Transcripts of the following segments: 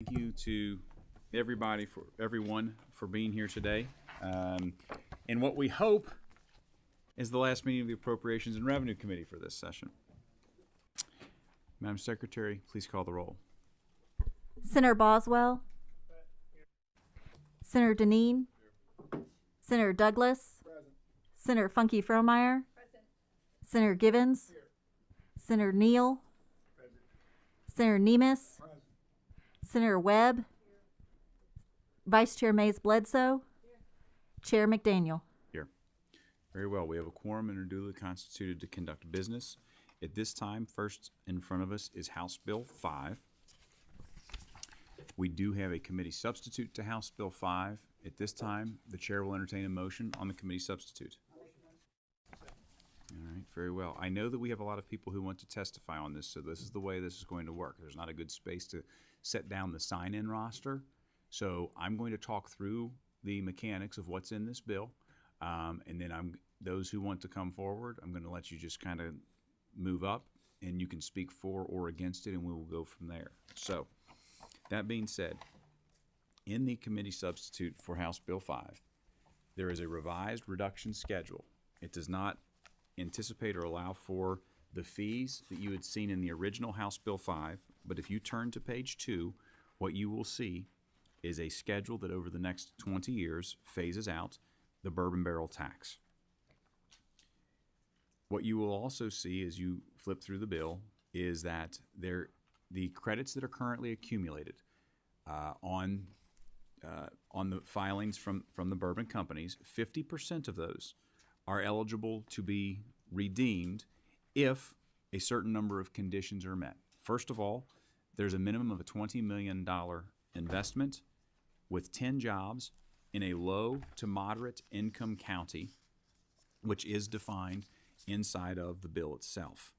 Thank you to everyone for being here today. And what we hope is the last meeting of the Appropriations and Revenue Committee for this session. Madam Secretary, please call the roll. Senator Boswell. Senator Deneen. Senator Douglas. Senator Funky Fromeyer. Senator Givens. Senator Neal. Senator Nemes. Senator Webb. Vice Chair Mays Bledsoe. Chair McDaniel. Here. Very well. We have a quorum and are duly constituted to conduct business. At this time, first in front of us is House Bill 5. We do have a committee substitute to House Bill 5. At this time, the chair will entertain a motion on the committee substitute. All right, very well. I know that we have a lot of people who want to testify on this, so this is the way this is going to work. There's not a good space to set down the sign-in roster, so I'm going to talk through the mechanics of what's in this bill, and then those who want to come forward, I'm going to let you just kind of move up, and you can speak for or against it, and we will go from there. So, that being said, in the committee substitute for House Bill 5, there is a revised reduction schedule. It does not anticipate or allow for the fees that you had seen in the original House Bill 5, but if you turn to page 2, what you will see is a schedule that over the next 20 years phases out the bourbon barrel tax. What you will also see as you flip through the bill is that the credits that are currently accumulated on the filings from the bourbon companies, 50% of those are eligible to be redeemed if a certain number of conditions are met. First of all, there's a minimum of a $20 million investment with 10 jobs in a low to moderate income county, which is defined inside of the bill itself.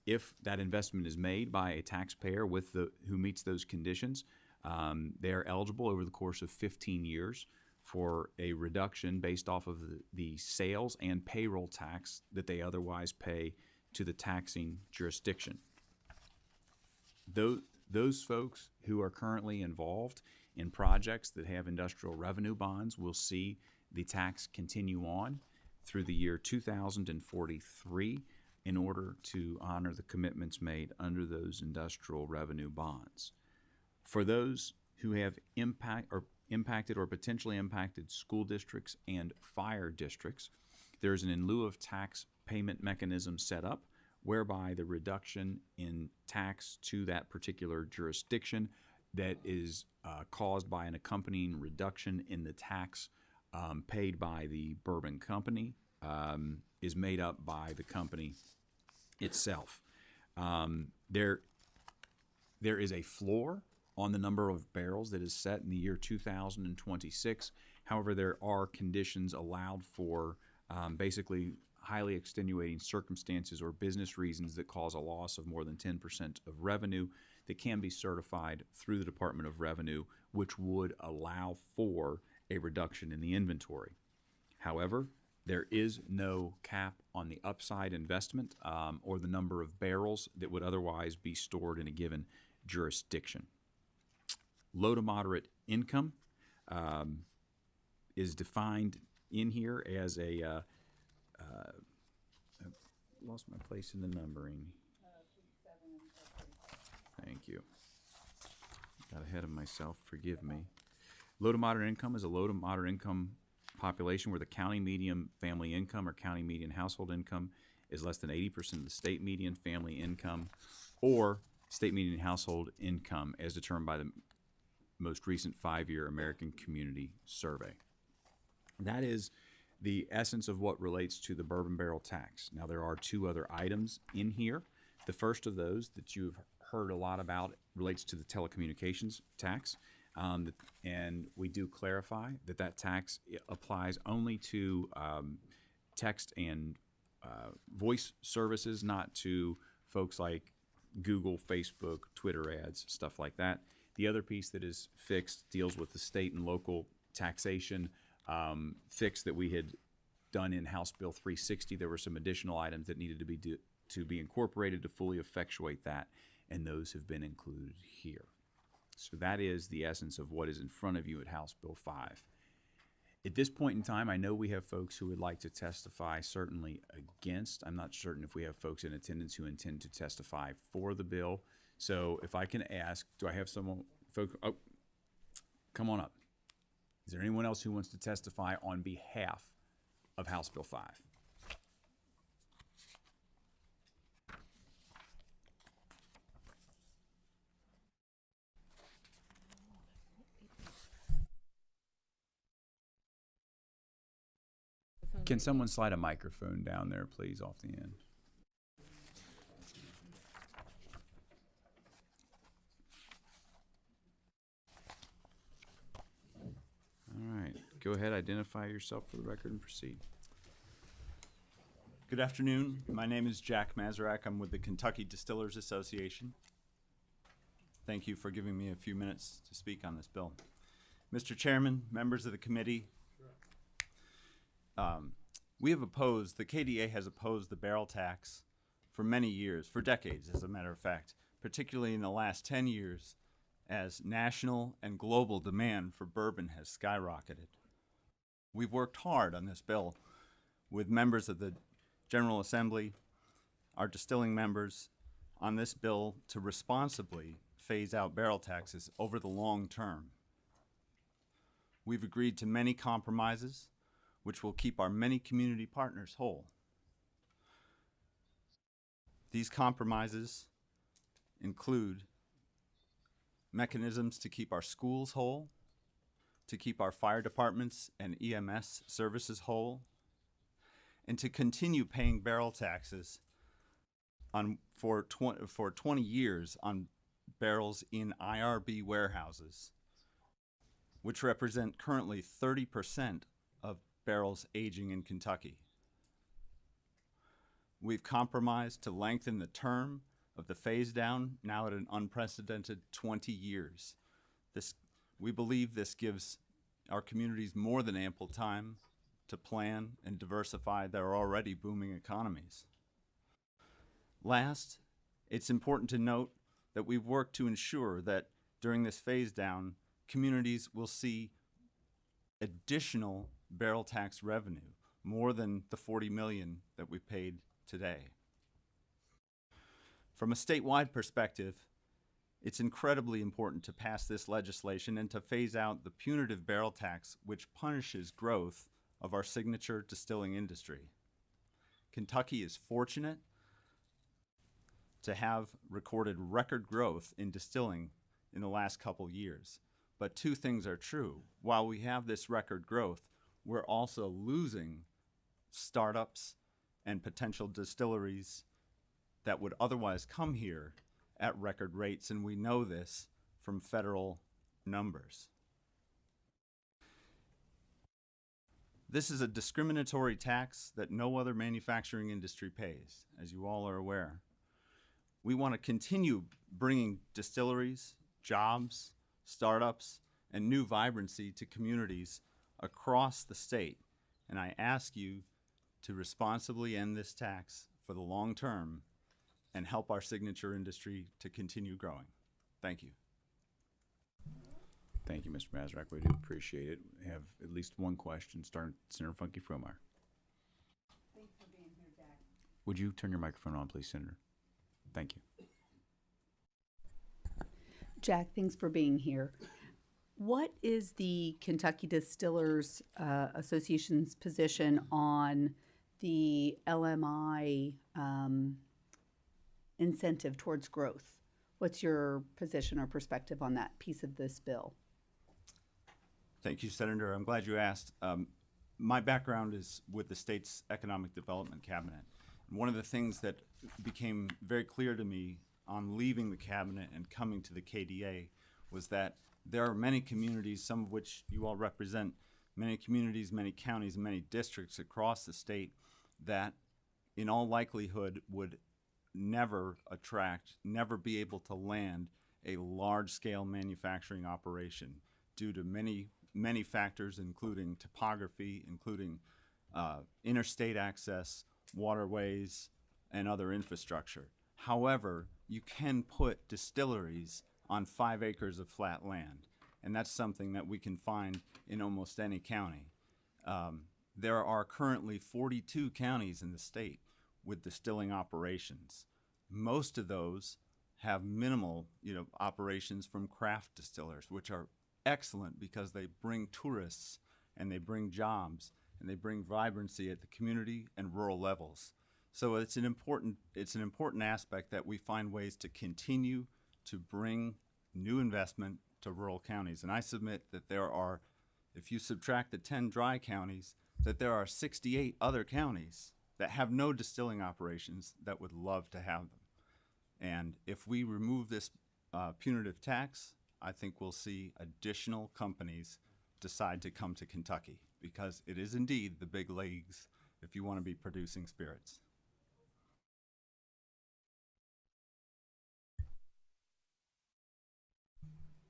If that investment is made by a taxpayer who meets those conditions, they are eligible over the course of 15 years for a reduction based off of the sales and payroll tax that they otherwise pay to the taxing jurisdiction. Those folks who are currently involved in projects that have industrial revenue bonds will see the tax continue on through the year 2043 in order to honor the commitments made under those industrial revenue bonds. For those who have impacted or potentially impacted school districts and fire districts, there's an in lieu of tax payment mechanism set up whereby the reduction in tax to that particular jurisdiction that is caused by an accompanying reduction in the tax paid by the bourbon company is made up by the company itself. There is a floor on the number of barrels that is set in the year 2026. However, there are conditions allowed for basically highly extenuating circumstances or business reasons that cause a loss of more than 10% of revenue that can be certified through the Department of Revenue, which would allow for a reduction in the inventory. However, there is no cap on the upside investment or the number of barrels that would otherwise be stored in a given jurisdiction. Low to moderate income is defined in here as I lost my place in the numbering. Thank you. Got ahead of myself. Forgive me. Low to moderate income is a low to moderate income population where the county median family income or county median household income is less than 80% of the state median family income or state median household income as determined by the most recent 5-year American Community Survey. That is the essence of what relates to the bourbon barrel tax. Now, there are 2 other items in here. The first of those that you've heard a lot about relates to the telecommunications tax. And we do clarify that tax applies only to text and voice services, not to folks like Google, Facebook, Twitter ads, stuff like that. The other piece that is fixed deals with the state and local taxation fix that we had done in House Bill 360. There were some additional items that needed to be incorporated to fully effectuate that. and those have been included here. So that is the essence of what is in front of you at House Bill 5. At this point in time, I know we have folks who would like to testify certainly against. I'm not certain if we have folks in attendance who intend to testify for the bill. So if I can ask, do I have someone, folks, oh, come on up. Is there anyone else who wants to testify on behalf of House Bill 5? Can someone slide a microphone down there, please, off the end? All right. Go ahead, identify yourself for the record and proceed. Good afternoon. My name is Jack Mazarak. I'm with the Kentucky Distillers Association. Thank you for giving me a few minutes to speak on this bill. Mr. Chairman, members of the committee, the KDA has opposed the barrel tax for many years, for decades as a matter of fact, particularly in the last 10 years as national and global demand for bourbon has skyrocketed. We've worked hard on this bill with members of the General Assembly, our distilling members, on this bill to responsibly phase out barrel taxes over the long term. We've agreed to many compromises which will keep our many community partners whole. These compromises include mechanisms to keep our schools whole, to keep our fire departments and EMS services whole, and to continue paying barrel taxes for 20 years on barrels in IRB warehouses, which represent currently 30% of barrels aging in Kentucky. We've compromised to lengthen the term of the phase down, now at an unprecedented 20 years. We believe this gives our communities more than ample time to plan and diversify their already booming economies. Last, it's important to note that we've worked to ensure that during this phase down, communities will see additional barrel tax revenue, more than the $40 million that we paid today. From a statewide perspective, it's incredibly important to pass this legislation and to phase out the punitive barrel tax which punishes growth of our signature distilling industry. Kentucky is fortunate to have recorded record growth in distilling in the last couple years. But two things are true. While we have this record growth, we're also losing startups and potential distilleries that would otherwise come here at record rates, and we know this from federal numbers. This is a discriminatory tax that no other manufacturing industry pays, as you all are aware. We want to continue bringing distilleries, jobs, startups, and new vibrancy to communities across the state, and I ask you to responsibly end this tax for the long term and help our signature industry to continue growing. Thank you. Thank you, Mr. Mazarak. We do appreciate it. We have at least one question, starting Senator Funky Fromeyer. Thanks for being here, Jack. Would you turn your microphone on, please, Senator? Thank you. Jack, thanks for being here. What is the Kentucky Distillers Association's position on the LMI incentive towards growth? What's your position or perspective on that piece of this bill? Thank you, Senator. I'm glad you asked. My background is with the state's Economic Development Cabinet. And one of the things that became very clear to me on leaving the cabinet and coming to the KDA was that there are many communities, some of which you all represent, many communities, many counties, and many districts across the state that in all likelihood would never be able to land a large-scale manufacturing operation due to many factors, including topography, including interstate access, waterways, and other infrastructure. However, you can put distilleries on 5 acres of flat land. And that's something that we can find in almost any county. There are currently 42 counties in the state with distilling operations. Most of those have minimal, operations from craft distillers, which are excellent because they bring tourists and they bring jobs and they bring vibrancy at the community and rural levels. So it's an important aspect that we find ways to continue to bring new investment to rural counties. And I submit that there are, if you subtract the 10 dry counties, that there are 68 other counties that have no distilling operations that would love to have them. And if we remove this punitive tax, I think we'll see additional companies decide to come to Kentucky, because it is indeed the big leagues if you want to be producing spirits.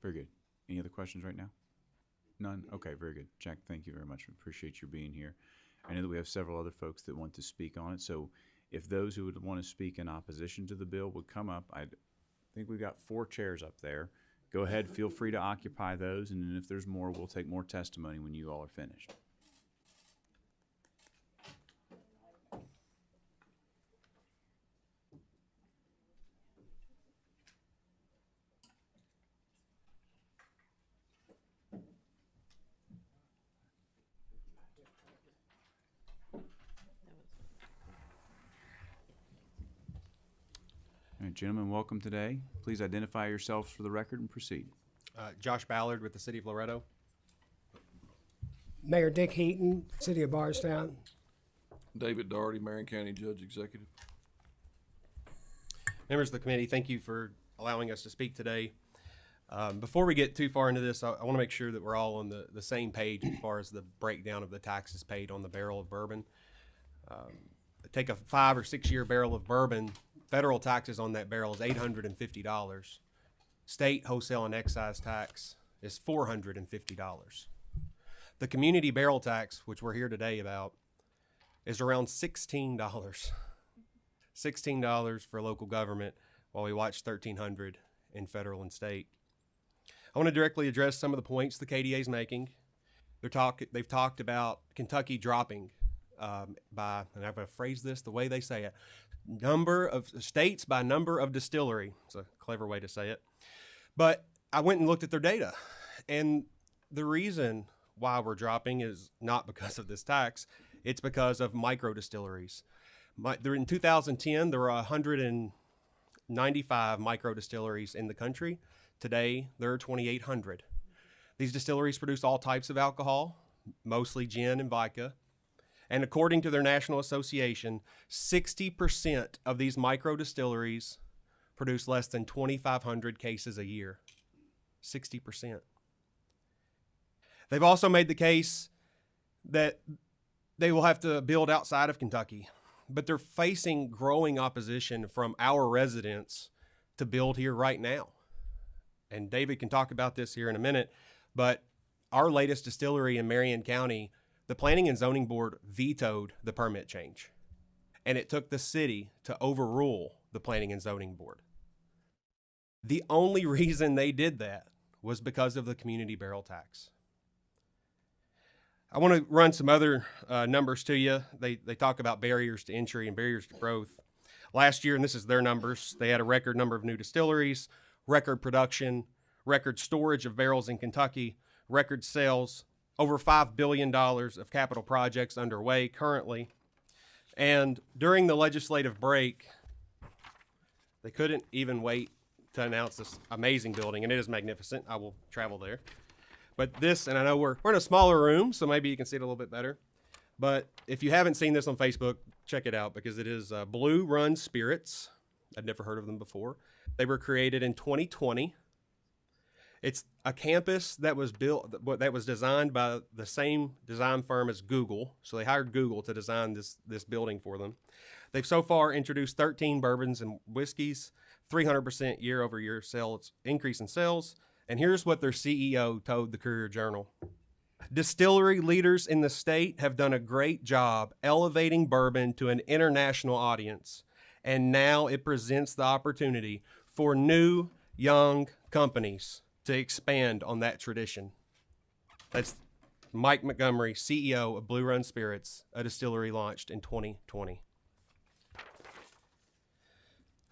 Very good. Any other questions right now? None? Okay, very good. Jack, thank you very much. We appreciate you being here. I know that we have several other folks that want to speak on it, so if those who would want to speak in opposition to the bill would come up, I think we've got 4 chairs up there. Go ahead, feel free to occupy those, and then if there's more, we'll take more testimony when you all are finished. All right, gentlemen, welcome today. Please identify yourselves for the record and proceed. Josh Ballard with the City of Loretto. Mayor Dick Heaton, City of Bardstown. David Daugherty, Marion County Judge Executive. Members of the committee, thank you for allowing us to speak today. Before we get too far into this, I want to make sure that we're all on the same page as far as the breakdown of the taxes paid on the barrel of bourbon. Take a 5 or 6 year barrel of bourbon, federal taxes on that barrel is $850. State, wholesale, and excise tax is $450. The community barrel tax, which we're here today about, is around $16. $16 for local government, while we watch $1,300 in federal and state. I want to directly address some of the points the KDA is making. They've talked about Kentucky dropping by, and I'm going to phrase this the way they say it, number of states by number of distillery. It's a clever way to say it. But I went and looked at their data, and the reason why we're dropping is not because of this tax. It's because of micro distilleries. In 2010, there were 195 micro distilleries in the country. Today, there are 2,800. These distilleries produce all types of alcohol, mostly gin and vodka. And according to their national association, 60% of these micro distilleries produce less than 2,500 cases a year. 60%. They've also made the case that they will have to build outside of Kentucky, but they're facing growing opposition from our residents to build here right now. And David can talk about this here in a minute, but our latest distillery in Marion County, the Planning and Zoning Board vetoed the permit change, and it took the city to overrule the Planning and Zoning Board. The only reason they did that was because of the community barrel tax. I want to run some other numbers to you. They talk about barriers to entry and barriers to growth. Last year, and this is their numbers, they had a record number of new distilleries, record production, record storage of barrels in Kentucky, record sales, over $5 billion of capital projects underway currently. And during the legislative break, they couldn't even wait to announce this amazing building, and it is magnificent. I will travel there. But this, and I know we're in a smaller room, so maybe you can see it a little bit better. But if you haven't seen this on Facebook, check it out, because it is Blue Run Spirits. I'd never heard of them before. They were created in 2020. It's a campus that was designed by the same design firm as Google. So they hired Google to design this building for them. They've so far introduced 13 bourbons and whiskeys, 300% year-over-year sales increase in sales. And here's what their CEO told the Courier-Journal. Distillery leaders in the state have done a great job elevating bourbon to an international audience And now it presents the opportunity for new, young companies to expand on that tradition. That's Mike Montgomery, CEO of Blue Run Spirits, a distillery launched in 2020.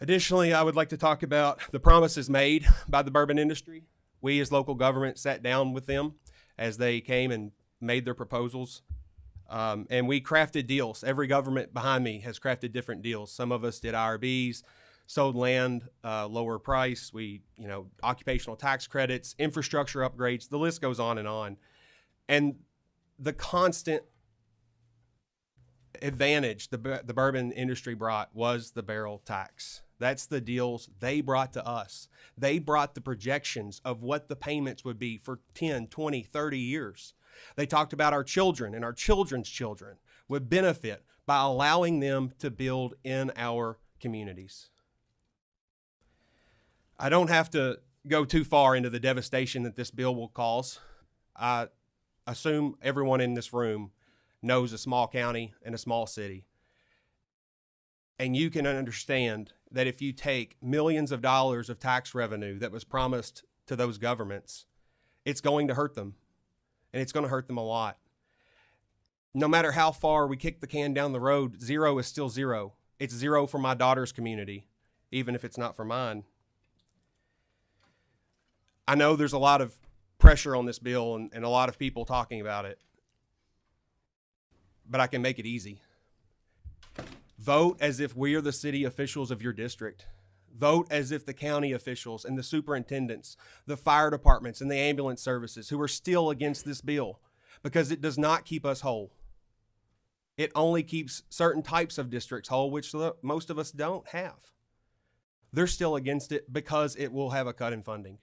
Additionally, I would like to talk about the promises made by the bourbon industry. We as local government sat down with them as they came and made their proposals. And we crafted deals. Every government behind me has crafted different deals. Some of us did IRBs, sold land, lower price. Occupational tax credits, infrastructure upgrades. The list goes on. And the constant advantage the bourbon industry brought was the barrel tax. That's the deals they brought to us. They brought the projections of what the payments would be for 10, 20, 30 years. They talked about our children and our children's children would benefit by allowing them to build in our communities. I don't have to go too far into the devastation that this bill will cause. I assume everyone in this room knows a small county and a small city. And you can understand that if you take millions of dollars of tax revenue that was promised to those governments, it's going to hurt them. And it's going to hurt them a lot. No matter how far we kick the can down the road, zero is still zero. It's zero for my daughter's community, even if it's not for mine. I know there's a lot of pressure on this bill and a lot of people talking about it, but I can make it easy. Vote as if we are the city officials of your district. Vote as if the county officials and the superintendents, the fire departments and the ambulance services who are still against this bill, because it does not keep us whole. It only keeps certain types of districts whole, which most of us don't have. They're still against it because it will have a cut in funding.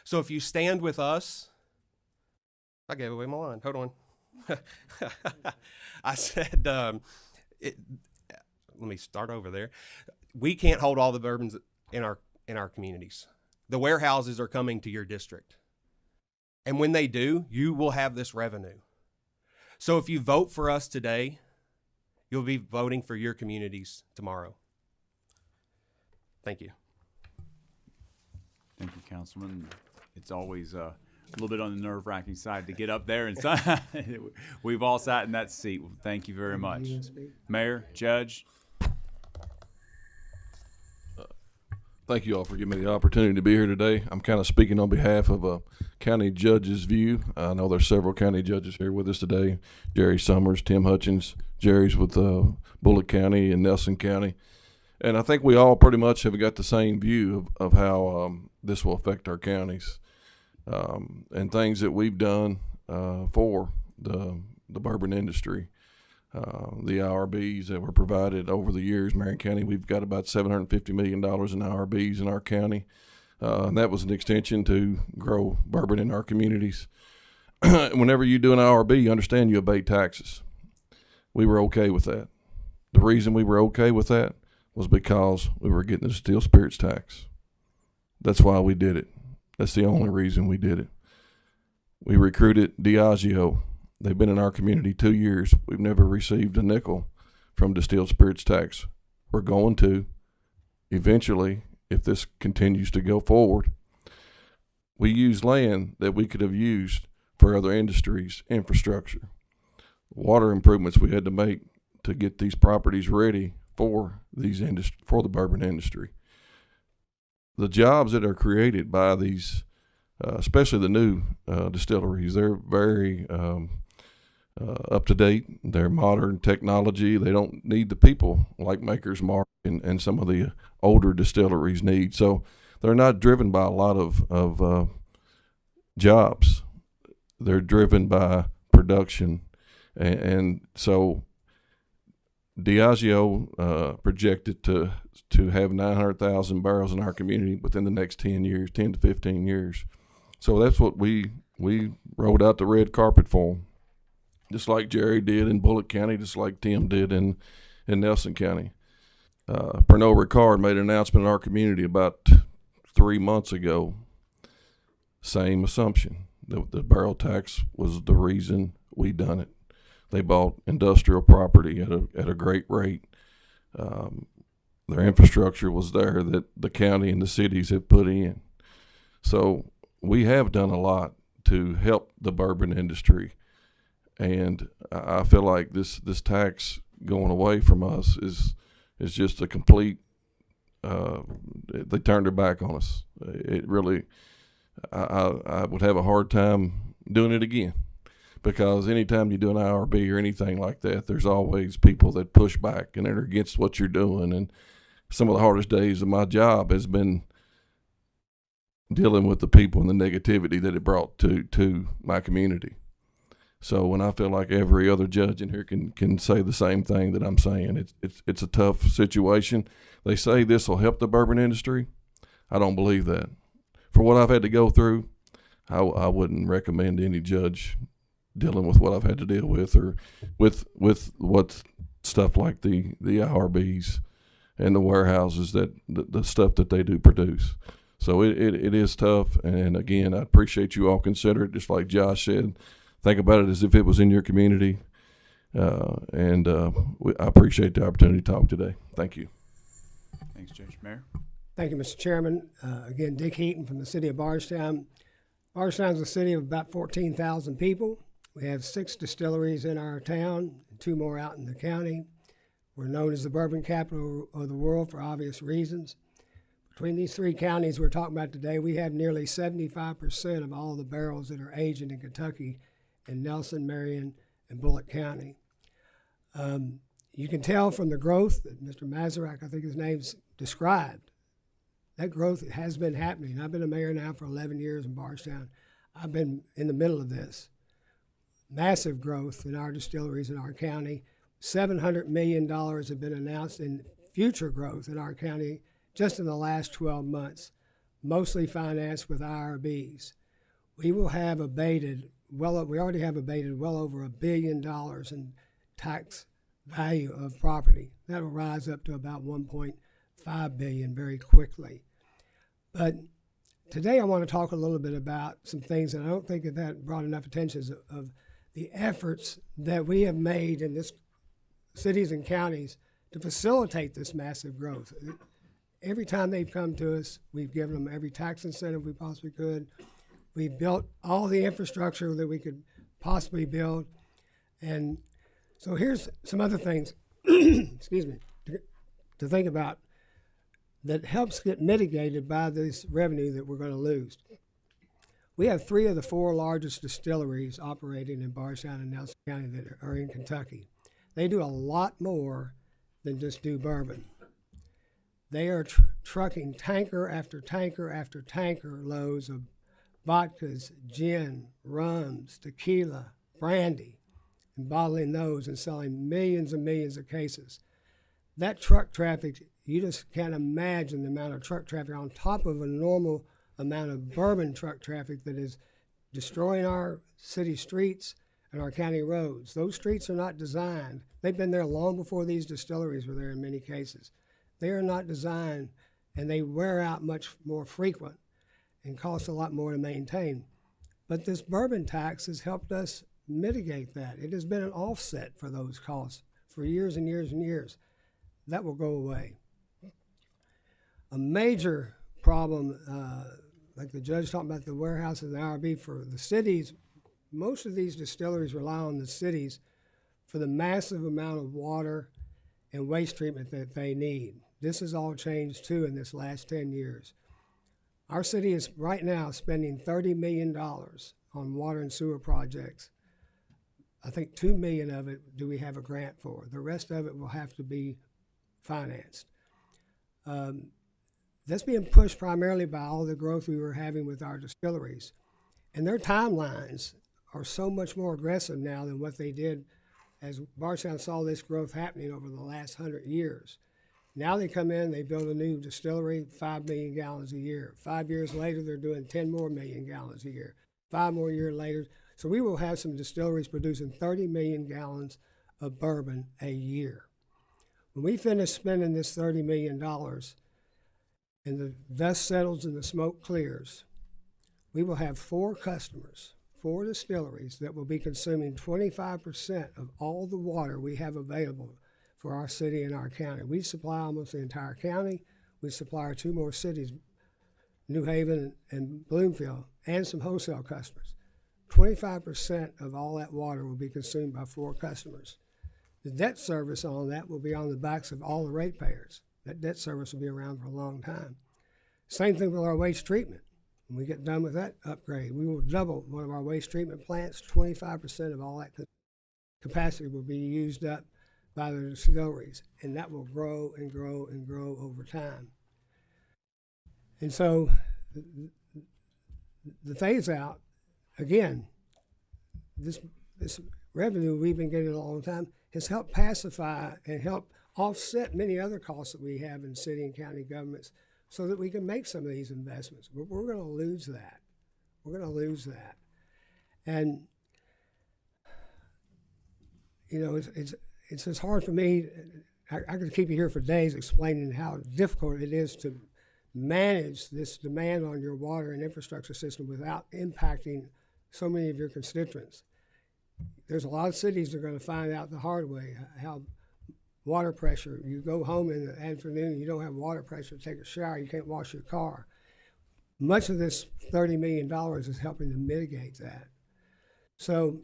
So if you stand with us, I gave away my line. Hold on. I said, let me start over there. We can't hold all the bourbons in our communities. The warehouses are coming to your district. And when they do, you will have this revenue. So if you vote for us today, you'll be voting for your communities tomorrow. Thank you. Thank you, Councilman. It's always a little bit on the nerve-wracking side to get up there and we've all sat in that seat. Thank you very much. Mayor, Judge. Thank you all for giving me the opportunity to be here today. I'm kind of speaking on behalf of a county judge's view. I know there's several county judges here with us today. Jerry Summers, Tim Hutchins, Jerry's with Bullitt County and Nelson County. And I think we all pretty much have got the same view of how this will affect our counties and things that we've done for the bourbon industry. The IRBs that were provided over the years, Marion County, we've got about $750 million in IRBs in our county. And that was an extension to grow bourbon in our communities. Whenever you do an IRB, you understand you abate taxes. We were okay with that. The reason we were okay with that was because we were getting the distilled spirits tax. That's why we did it. That's the only reason we did it. We recruited Diageo. They've been in our community 2 years. We've never received a nickel from distilled spirits tax. We're going to eventually, if this continues to go forward. We use land that we could have used for other industries, infrastructure, water improvements we had to make to get these properties ready for for the bourbon industry. The jobs that are created by these, especially the new distilleries, they're very up to date. They're modern technology. They don't need the people like Maker's Mark and some of the older distilleries need. So they're not driven by a lot of jobs. They're driven by production. And so Diageo projected to have 900,000 barrels in our community within the next 10 to 15 years. So that's what we rolled out the red carpet for them. Just like Jerry did in Bullitt County, just like Tim did in Nelson County. Pernod Ricard made an announcement in our community about 3 months ago. Same assumption. The barrel tax was the reason we done it. They bought industrial property at a great rate. their infrastructure was there that the county and the cities have put in. So we have done a lot to help the bourbon industry, and I feel like this tax going away from us is just a complete. They turned their back on us. It really, I would have a hard time doing it again, because anytime you do an IRB or anything like that, there's always people that push back and that are against what you're doing. And some of the hardest days of my job has been dealing with the people and the negativity that it brought to my community. So when I feel like every other judge in here can say the same thing that I'm saying, it's a tough situation. They say this will help the bourbon industry. I don't believe that. For what I've had to go through, I wouldn't recommend any judge dealing with what I've had to deal with, or with what stuff like the IRBs and the warehouses, that the stuff that they do produce. So it is tough. And again, I appreciate you all consider it, just like Josh said. Think about it as if it was in your community. I appreciate the opportunity to talk today. Thank you. Thanks, Judge. Mayor? Thank you, Mr. Chairman. Again, Dick Heaton from the city of Bardstown. Bardstown's a city of about 14,000 people. We have 6 distilleries in our town and 2 more out in the county. We're known as the bourbon capital of the world for obvious reasons. Between these 3 counties we're talking about today, we have nearly 75% of all the barrels that are aging in Kentucky in Nelson, Marion, and Bullitt County. You can tell from the growth that Mr. Mazarak, I think his name's described. That growth has been happening. I've been a mayor now for 11 years in Bardstown. I've been in the middle of this. Massive growth in our distilleries in our county. $700 million have been announced in future growth in our county just in the last 12 months, mostly financed with IRBs. We will have abated, we already have abated well over $1 billion in tax value of property. That will rise up to about $1.5 billion very quickly. But today I want to talk a little bit about some things that I don't think that brought enough attention of the efforts that we have made in this cities and counties to facilitate this massive growth. Every time they've come to us, we've given them every tax incentive we possibly could. We've built all the infrastructure that we could possibly build. And so here's some other things, excuse me, to think about that helps get mitigated by this revenue that we're going to lose. We have 3 of the 4 largest distilleries operating in Bardstown and Nelson County that are in Kentucky. They do a lot more than just do bourbon. They are trucking tanker after tanker after tanker loads of vodkas, gin, rums, tequila, brandy, and bottling those and selling millions and millions of cases. That truck traffic, you just can't imagine the amount of truck traffic on top of a normal amount of bourbon truck traffic that is destroying our city streets and our county roads. Those streets are not designed. They've been there long before these distilleries were there in many cases. They are not designed, and they wear out much more frequent and cost a lot more to maintain. But this bourbon tax has helped us mitigate that. It has been an offset for those costs for years and years and years. That will go away. A major problem, like the judge talked about the warehouse and the IRB for the cities, most of these distilleries rely on the cities for the massive amount of water and waste treatment that they need. This has all changed too in this last 10 years. Our city is right now spending $30 million on water and sewer projects. I think $2 million of it do we have a grant for. The rest of it will have to be financed. That's being pushed primarily by all the growth we were having with our distilleries. And their timelines are so much more aggressive now than what they did as Bardstown saw this growth happening over the last 100 years. Now they come in, they build a new distillery, 5 million gallons a year. 5 years later, they're doing 10 more million gallons a year. 5 more years later. So we will have some distilleries producing 30 million gallons of bourbon a year. When we finish spending this $30 million and the dust settles and the smoke clears, we will have 4 customers, 4 distilleries that will be consuming 25% of all the water we have available for our city and our county. We supply almost the entire county. We supply our 2 more cities, New Haven and Bloomfield, and some wholesale customers. 25% of all that water will be consumed by 4 customers. The debt service on that will be on the backs of all the ratepayers. That debt service will be around for a long time. Same thing with our waste treatment. When we get done with that upgrade, we will double one of our waste treatment plants. 25% of all that capacity will be used up by the distilleries, and that will grow and grow and grow over time. And so the phase out, again, this revenue we've been getting a long time has helped pacify and help offset many other costs that we have in city and county governments so that we can make some of these investments. But we're going to lose that. We're going to lose that. And, you know, it's just hard for me. I could keep you here for days explaining how difficult it is to manage this demand on your water and infrastructure system without impacting so many of your constituents. There's a lot of cities that are going to find out the hard way how water pressure, you go home in the afternoon, you don't have water pressure to take a shower, you can't wash your car. Much of this $30 million is helping to mitigate that. So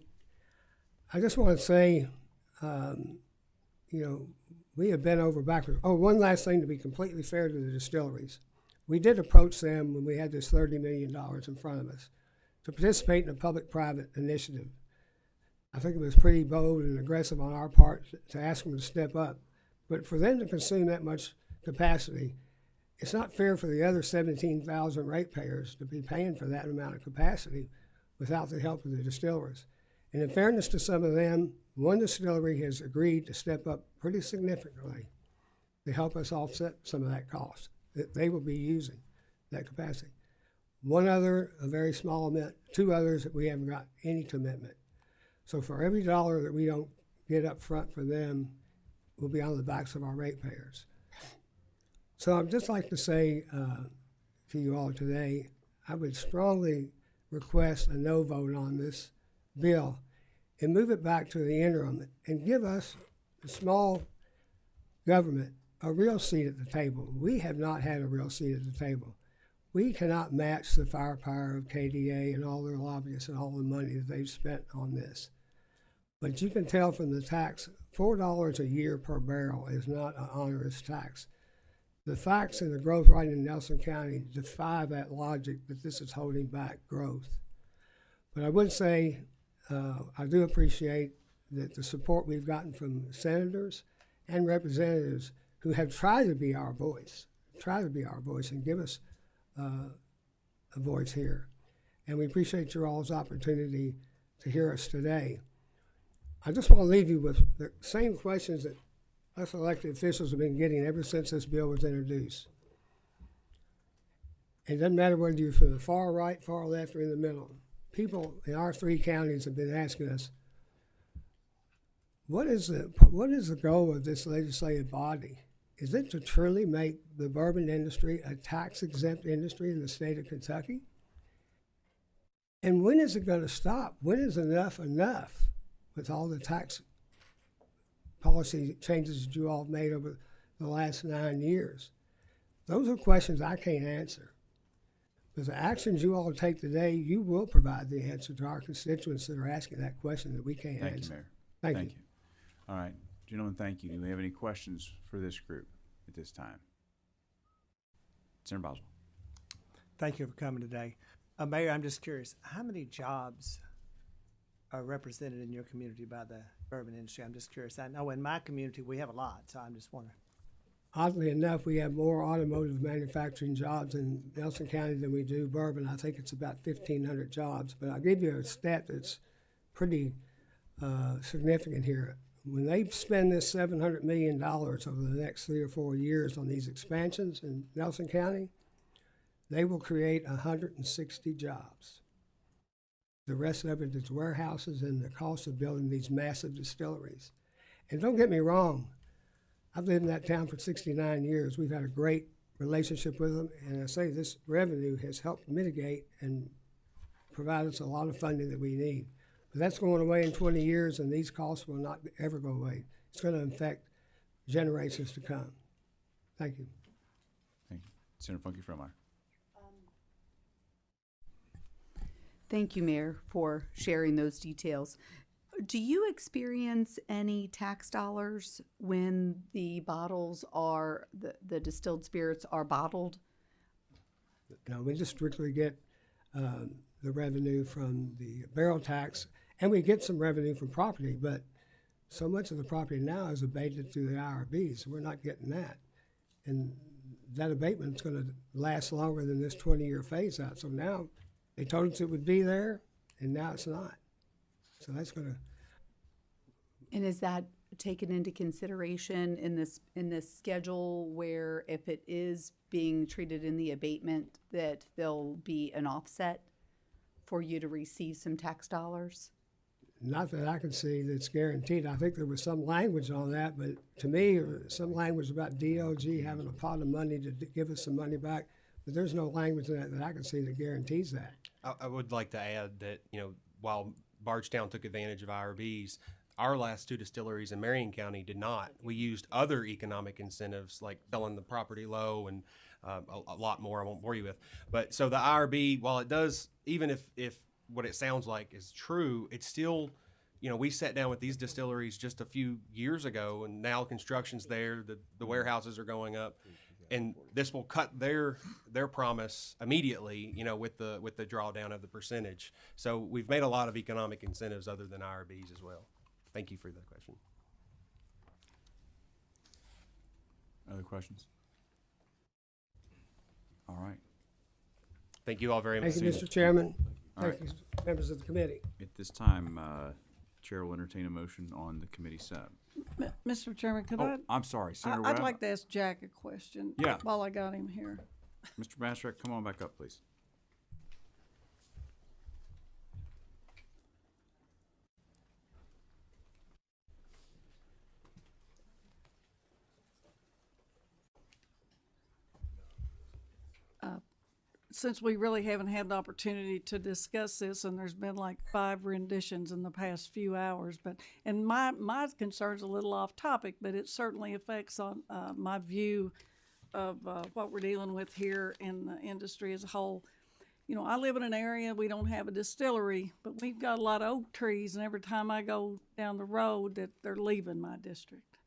I just want to say, you know, we have bent over backwards. Oh, one last thing to be completely fair to the distilleries. We did approach them when we had this $30 million in front of us to participate in a public-private initiative. I think it was pretty bold and aggressive on our part to ask them to step up. But for them to consume that much capacity, it's not fair for the other 17,000 ratepayers to be paying for that amount of capacity without the help of the distillers. And in fairness to some of them, one distillery has agreed to step up pretty significantly to help us offset some of that cost that they will be using, that capacity. One other, a very small amount, 2 others that we haven't got any commitment. So for every dollar that we don't get up front for them, will be on the backs of our ratepayers. So I'd just like to say to you all today, I would strongly request a no vote on this bill and move it back to the interim and give us, the small government, a real seat at the table. We have not had a real seat at the table. We cannot match the firepower of KDA and all their lobbyists and all the money that they've spent on this. But you can tell from the tax, $4 a year per barrel is not an onerous tax. The facts and the growth right in Nelson County defy that logic that this is holding back growth. But I would say I do appreciate that the support we've gotten from senators and representatives who have tried to be our voice, and give us a voice here. And we appreciate your all's opportunity to hear us today. I just want to leave you with the same questions that us elected officials have been getting ever since this bill was introduced. It doesn't matter whether you're from the far right, far left, or in the middle. People in our 3 counties have been asking us, what is the goal of this legislative body? Is it to truly make the bourbon industry a tax-exempt industry in the state of Kentucky? And when is it going to stop? When is enough enough with all the tax policy changes that you all have made over the last 9 years? Those are questions I can't answer. But the actions you all take today, you will provide the answer to our constituents that are asking that question that we can't Thank answer. you, Mayor. Thank you. All right, gentlemen, thank you. Do we have any questions for this group at this time? Senator Boswell. Thank you for coming today. Mayor, I'm just curious, how many jobs are represented in your community by the bourbon industry? I'm just curious. I know in my community we have a lot, so I'm just wondering. Oddly enough, we have more automotive manufacturing jobs in Nelson County than we do bourbon. I think it's about 1,500 jobs. But I'll give you a stat that's pretty significant here. When they spend this $700 million over the next 3 or 4 years on these expansions in Nelson County, they will create 160 jobs. The rest of it is warehouses and the cost of building these massive distilleries. And don't get me wrong, I've lived in that town for 69 years. We've had a great relationship with them, and I say this revenue has helped mitigate and provide us a lot of funding that we need. But that's going away in 20 years, and these costs will not ever go away. It's going to affect generations to come. Thank you. Thank you. Senator Funky Fromeyer. Thank you, Mayor, for sharing those details. Do you experience any tax dollars when the bottles are, the distilled spirits are bottled? No, we just strictly get the revenue from the barrel tax, and we get some revenue from property, but so much of the property now is abated through the IRB, so we're not getting that. And that abatement's going to last longer than this 20-year phase out. So now they told us it would be there, and now it's not. So that's going to. And is that taken into consideration in this schedule, where if it is being treated in the abatement, that there'll be an offset for you to receive some tax dollars? Not that I can see that's guaranteed. I think there was some language on that, but to me, some language about DLG having a pot of money to give us some money back. But there's no language in that I can see that guarantees that. I would like to add that, while Bardstown took advantage of IRBs, our last two distilleries in Marion County did not. We used other economic incentives like selling the property low and a lot more I won't bore you with. But so the IRB, while it does, even if what it sounds like is true, it's still, we sat down with these distilleries just a few years ago, and now construction's there, the warehouses are going up, and this will cut their promise immediately, with the drawdown of the percentage. So we've made a lot of economic incentives other than IRBs as well. Thank you for the question. Other questions? All right. Thank you all very much. Thank you, Mr. Chairman. All Thank you, members of the committee. At this time, Chair will entertain a motion on the committee sub. Mr. Chairman, could I'm sorry, Senator I'd Webb. like to ask Jack a question. Yeah. While I got him here. Mr. Bastrach, come on back up, please. Since we really haven't had the opportunity to discuss this, and there's been like 5 renditions in the past few hours, and my concern's a little off topic, but it certainly affects on my view of what we're dealing with here in the industry as a whole. I live in an area, we don't have a distillery, but we've got a lot of oak trees, and every time I go down the road, that they're leaving my district.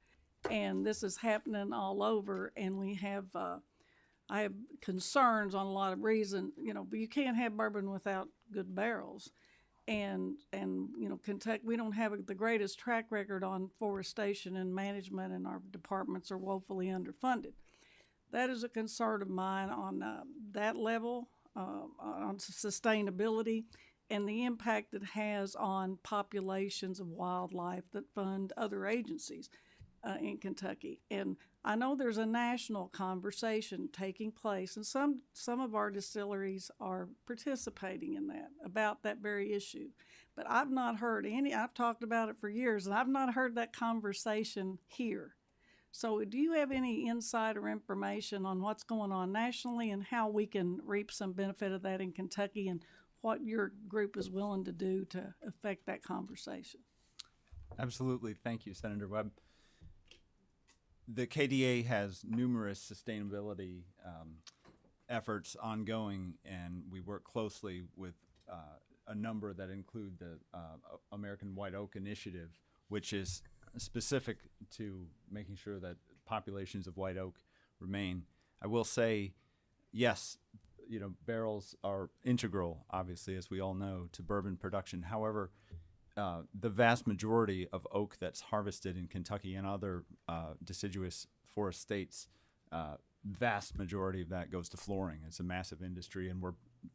And this is happening all over, and we have I have concerns on a lot of reasons, but you can't have bourbon without good barrels. And Kentucky, we don't have the greatest track record on forestation and management, and our departments are woefully underfunded. That is a concern of mine on that level, on sustainability, and the impact it has on populations of wildlife that fund other agencies in Kentucky. And I know there's a national conversation taking place, and some of our distilleries are participating in that, about that very issue. But I've not heard I've talked about it for years, and I've not heard that conversation here. So do you have any insight or information on what's going on nationally and how we can reap some benefit of that in Kentucky, and what your group is willing to do to affect that conversation? Absolutely. Thank you, Senator Webb. The KDA has numerous sustainability efforts ongoing, and we work closely with a number that include the American White Oak Initiative, which is specific to making sure that populations of white oak remain. I will say, yes, barrels are integral, obviously, as we all know, to bourbon production. However, the vast majority of oak that's harvested in Kentucky and other deciduous forest states, vast majority of that goes to flooring. It's a massive industry, and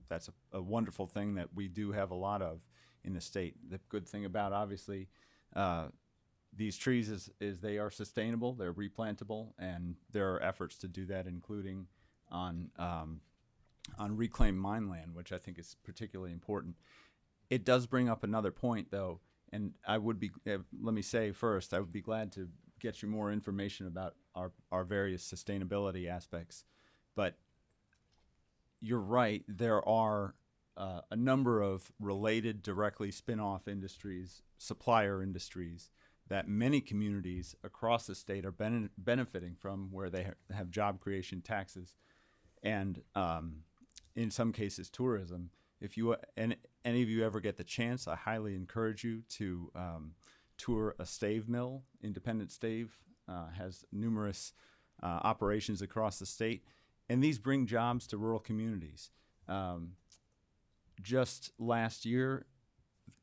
that's a wonderful thing that we do have a lot of in the state. The good thing about, obviously, these trees is they are sustainable, they're replantable, and there are efforts to do that, including on reclaimed mine land, which I think is particularly important. It does bring up another point, though, and I would be, let me say first, I would be glad to get you more information about our various sustainability aspects. But you're right, there are a number of related, directly spin-off industries, supplier industries, that many communities across the state are benefiting from, where they have job creation taxes and in some cases tourism. If you and any of you ever get the chance, I highly encourage you to tour a stave mill. Independent Stave has numerous operations across the state, and these bring jobs to rural communities. Just last year,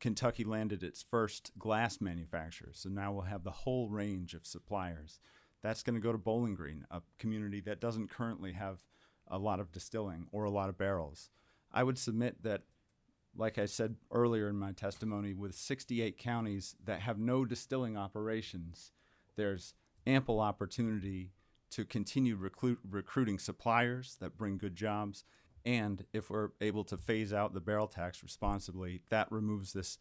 Kentucky landed its first glass manufacturer, so now we'll have the whole range of suppliers. That's going to go to Bowling Green, a community that doesn't currently have a lot of distilling or a lot of barrels. I would submit that, like I said earlier in my testimony, with 68 counties that have no distilling operations, there's ample opportunity to continue recruiting suppliers that bring good jobs. And if we're able to phase out the barrel tax responsibly, that removes this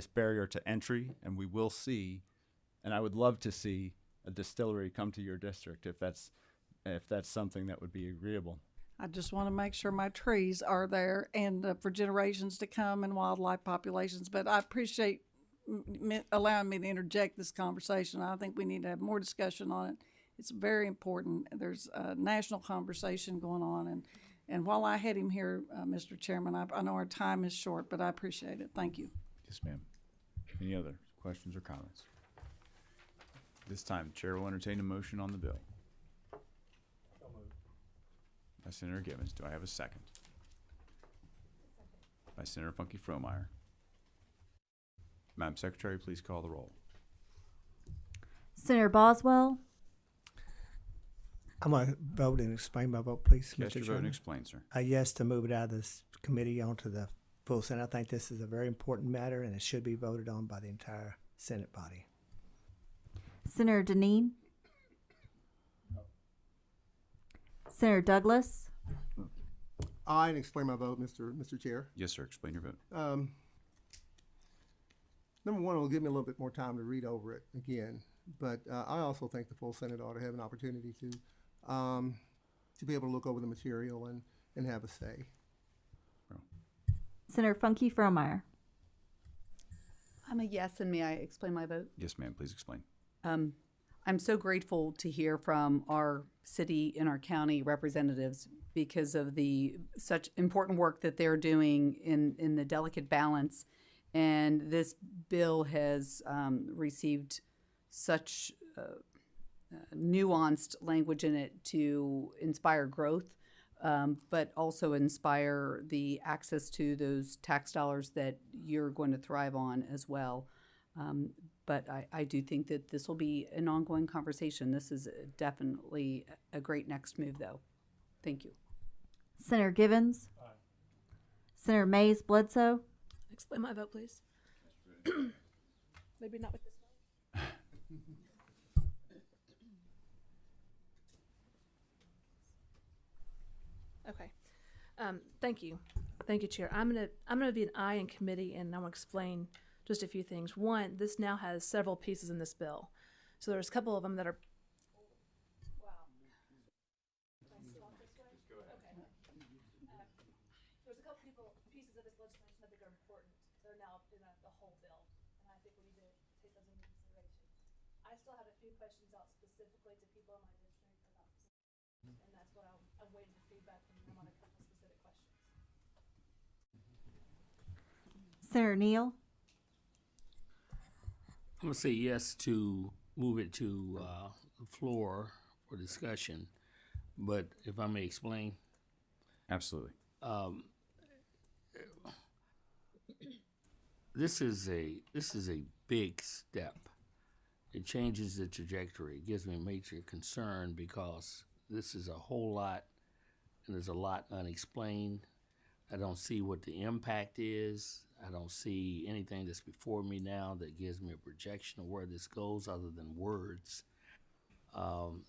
barrier to entry, and we will see, and I would love to see, a distillery come to your district if that's something that would be agreeable. I just want to make sure my trees are there and for generations to come and wildlife populations. But I appreciate allowing me to interject this conversation. I think we need to have more discussion on it. It's very important. There's a national conversation going on. And while I had him here, Mr. Chairman, I know our time is short, but I appreciate it. Thank you. Yes, ma'am. Any other questions or comments? This time, the chair will entertain a motion on the bill. By Senator Givens. Do I have a second? By Senator Funky Fromeyer. Madam Secretary, please call the roll. Senator Boswell, I'm going to vote and explain my vote, please, Cast Mr. your vote and Chairman. explain, sir. Yes, to move it out of this committee onto the full Senate. I think this is a very important matter, and it should be voted on by the entire Senate body. Senator Deneen, Senator Douglas, I and explain my vote, Mr. Chair. Yes, sir. Explain your vote. Number one, it'll give me a little bit more time to read over it again, but I also think the full Senate ought to have an opportunity to be able to look over the material and have a say. Senator Funky Fromeyer. I'm a yes, and may I explain my vote? Yes, ma'am. Please explain. I'm so grateful to hear from our city and our county representatives because of the such important work that they're doing in the delicate balance. And this bill has received such nuanced language in it to inspire growth, but also inspire the access to those tax dollars that you're going to thrive on as well. But I do think that this will be an ongoing conversation. This is definitely a great next move, though. Thank you. Senator Givens. Aye. Senator Mays Bledsoe. Explain my vote, please. Maybe not with this one. Okay. Thank you. Thank you, Chair. I'm gonna be an aye in committee, and I'm gonna explain just a few things. One, this now has several pieces in this bill. So there's a couple of them that are there's a couple pieces of this legislation that I think are important. They're now in the whole bill, and I think we need to take those into consideration. I still have a few questions out specifically to people in my district about, and that's what I'm waiting for feedback from them on a couple specific questions. Senator Neal. I'm gonna say yes to move it to the floor for discussion, but if I may explain. Absolutely. This is a big step. It changes the trajectory. It gives me major concern because this is a whole lot, and there's a lot unexplained. I don't see what the impact is. I don't see anything that's before me now that gives me a projection of where this goes other than words. I'm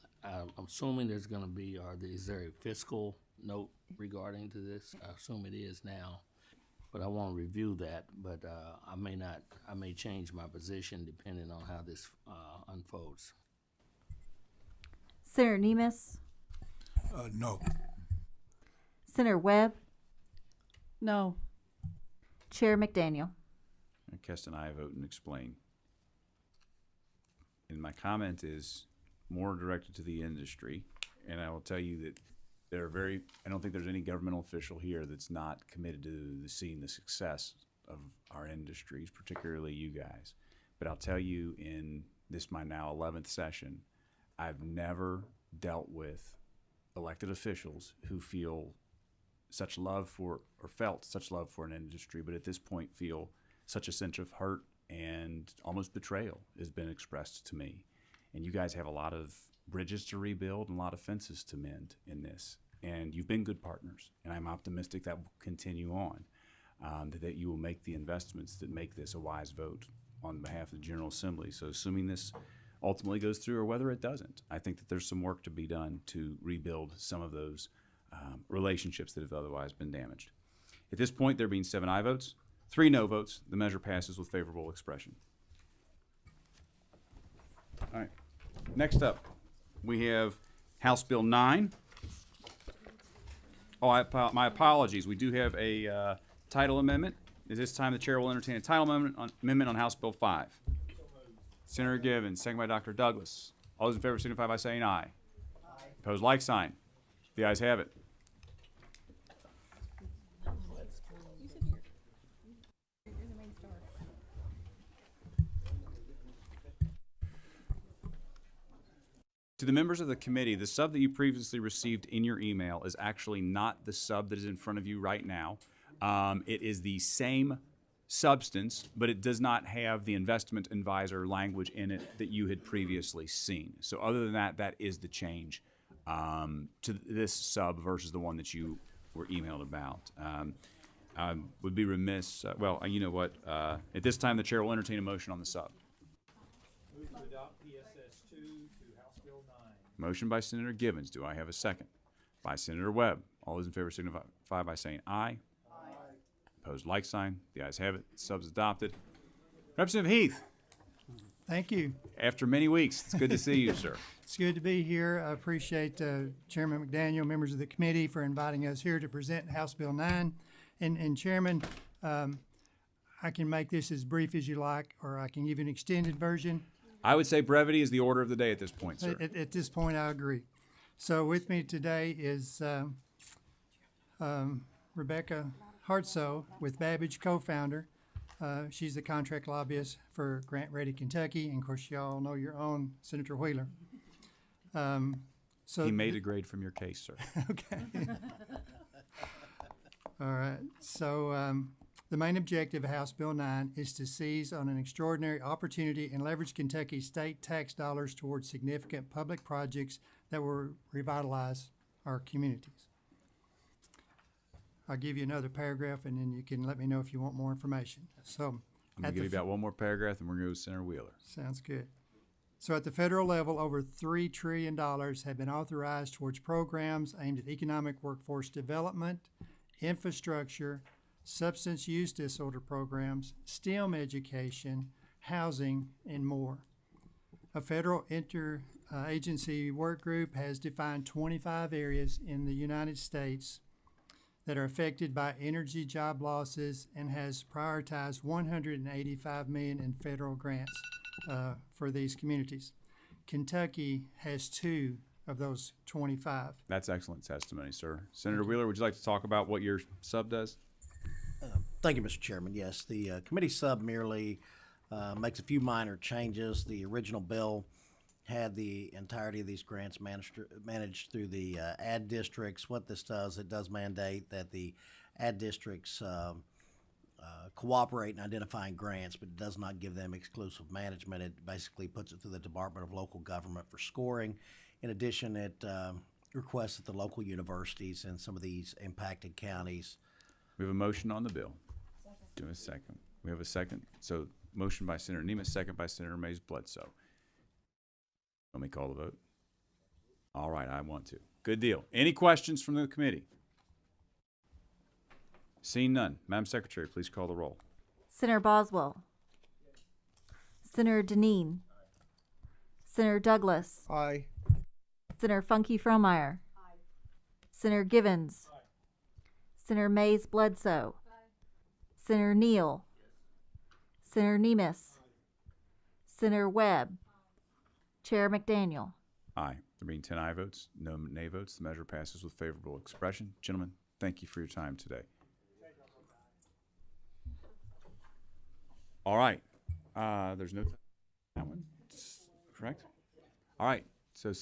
assuming there's going to be, is there a fiscal note regarding to this? I assume it is now, but I want to review that. But I may change my position depending on how this unfolds. Senator Nemes. No. Senator Webb. No. Chair McDaniel. Cast an aye vote and explain. And my comment is more directed to the industry. And I will tell you that I don't think there's any governmental official here that's not committed to seeing the success of our industries, particularly you guys. But I'll tell you, in this my now 11th session, I've never dealt with elected officials who feel such love for, or felt such love for an industry, but at this point feel such a sense of hurt and almost betrayal has been expressed to me. And you guys have a lot of bridges to rebuild and a lot of fences to mend in this. And you've been good partners, and I'm optimistic that will continue on, that you will make the investments that make this a wise vote on behalf of the General Assembly. So assuming this ultimately goes through, or whether it doesn't, I think that there's some work to be done to rebuild some of those relationships that have otherwise been damaged. At this point, there being 7 aye votes, 3 no votes, the measure passes with favorable expression. All right. Next up, we have House Bill 9. Oh, my apologies. We do have a title amendment. At this time, the chair will entertain a title amendment on House Bill 5. Senator Givens, second by Dr. Douglas. All those in favor signify by saying aye. Aye. Opposed, like sign. The ayes have it. To the members of the committee, the sub that you previously received in your email is actually not the sub that is in front of you right now. It is the same substance, but it does not have the investment advisor language in it that you had previously seen. So other than that, that is the change to this sub versus the one that you were emailed about. I would be remiss, well, you know what, at this time the chair will entertain a motion on the sub. Move to adopt PSS 2 to House Bill 9. Motion by Senator Givens. Do I have a second? By Senator Webb. All those in favor signify by saying aye. Opposed, like sign. The ayes have it. Sub's adopted. Representative Heath, Thank you. after many weeks, it's good to see you, sir. It's good to be here. I appreciate Chairman McDaniel, members of the committee, for inviting us here to present House Bill 9. And Chairman, I can make this as brief as you like, or I can give you an extended version. I would say brevity is the order of the day at this point, sir. At this point, I agree. So with me today is Rebecca Hartsoe with Babbage, co-founder. She's the contract lobbyist for Grant Ready, Kentucky, and of course y'all know your own Senator Wheeler. So He made a grade from your case, sir. Okay. All right. So the main objective of House Bill 9 is to seize on an extraordinary opportunity and leverage Kentucky's state tax dollars towards significant public projects that will revitalize our communities. I'll give you another paragraph, and then you can let me know if you want more information. So, I'm going to give you about one more paragraph, and we're going to go with Senator Wheeler. Sounds good. So at the federal level, over $3 trillion have been authorized towards programs aimed at economic workforce development, infrastructure, substance use disorder programs, STEM education, housing, and more. A federal interagency work group has defined 25 areas in the United States that are affected by energy job losses and has prioritized $185 million in federal grants for these communities. Kentucky has 2 of those 25. That's excellent testimony, sir. Senator Wheeler, would you like to talk about what your sub does? Thank you, Mr. Chairman. Yes, the committee sub merely makes a few minor changes. The original bill had the entirety of these grants managed through the ad districts. What this does, it does mandate that the ad districts cooperate in identifying grants, but it does not give them exclusive management. It basically puts it through the Department of Local Government for scoring. In addition, it requests that the local universities in some of these impacted counties. We have a motion on the bill. Do a second. We have a second. So motion by Senator Nemeth, second by Senator Mays Bledsoe. Let me call the vote. All right, I want to. Good deal. Any questions from the committee? Seeing none. Madam Secretary, please call the roll. Senator Boswell. Senator Deneen. Senator Douglas. Aye. Senator Funky Fromeyer. Senator Givens. Senator Mays Bledsoe. Senator Neal. Senator Nemeth. Senator Webb. Chair McDaniel. Aye. There being 10 aye votes, no nay votes, the measure passes with favorable expression. Gentlemen, thank you for your time today. All right. There's no that one, correct? All right. So